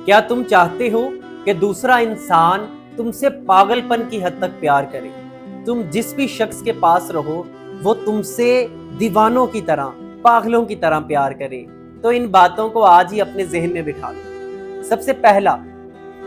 क्या तुम चाहते हो कि दूसरा इंसान तुमसे पागलपन की हद तक प्यार करे? तुम जिस भी शख्स के पास रहो वो तुमसे दीवानों की तरह, पागलों की तरह प्यार करे। तो इन बातों को आज ही अपने जहन में बिठा लो। सबसे पहला,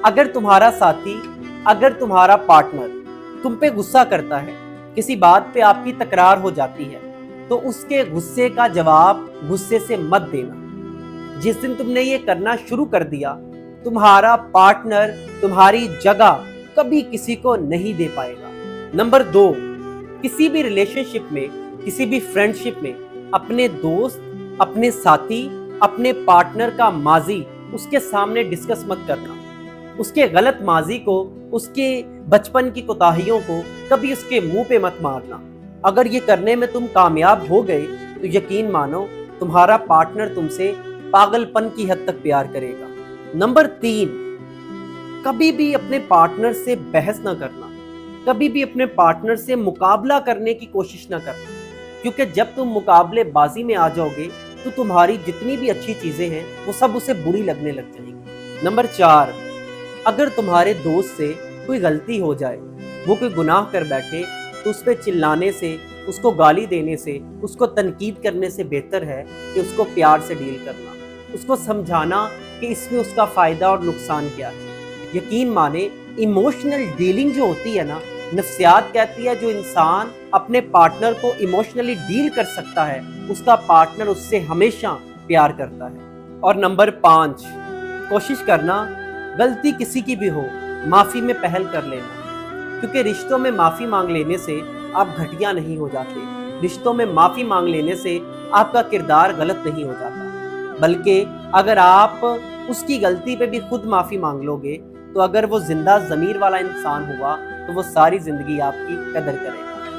अगर तुम्हारा साथी, अगर तुम्हारा पार्टनर तुम पे गुस्सा करता है, किसी बात पे आपकी तकरार हो जाती है, तो उसके गुस्से का जवाब गुस्से से मत देना। जिस दिन तुमने ये करना शुरू कर दिया, तुम्हारा पार्टनर तुम्हारी जगह कभी किसी को नहीं दे पाएगा। नंबर 2, किसी भी रिलेशनशिप में, किसी भी फ्रेंडशिप में अपने दोस्त, अपने साथी, अपने पार्टनर का माजी उसके सामने डिस्कस मत करना। उसके गलत माजी को, उसके बचपन की कोताहियों को कभी उसके मुंह पे मत मारना। अगर ये करने में तुम कामयाब हो गए तो यकीन मानो तुम्हारा पार्टनर तुमसे पागलपन की हद तक प्यार करेगा। नंबर 3, कभी भी अपने पार्टनर से बहस ना करना, कभी भी अपने पार्टनर से मुकाबला करने की कोशिश ना करना, क्योंकि जब तुम मुकाबलेबाजी में आ जाओगे तो तुम्हारी जितनी भी अच्छी चीजें हैं वो सब उसे बुरी लगने लग जाएंगी। नंबर 4, अगर तुम्हारे दोस्त से कोई गलती हो जाए, वो कोई गुनाह कर बैठे, तो उस पर चिल्लाने से, उसको गाली देने से, उसको तनकीद करने से बेहतर है कि उसको प्यार से डील करना, उसको समझाना कि इसमें उसका फायदा और नुकसान क्या है। यकीन माने, इमोशनल डीलिंग जो होती है ना, नफ्सियात कहती है जो इंसान अपने पार्टनर को इमोशनली डील कर सकता है, उसका पार्टनर उससे हमेशा प्यार करता है। और नंबर 5, कोशिश करना गलती किसी की भी हो, माफी में पहल कर लेना, क्योंकि रिश्तों में माफी मांग लेने से आप घटिया नहीं हो जाते। रिश्तों में माफी मांग लेने से आपका किरदार गलत नहीं हो जाता, बल्कि अगर आप उसकी गलती पे भी खुद माफी मांग लोगे तो अगर वो जिंदा ज़मीर वाला इंसान हुआ तो वो सारी जिंदगी आपकी कदर करेगा।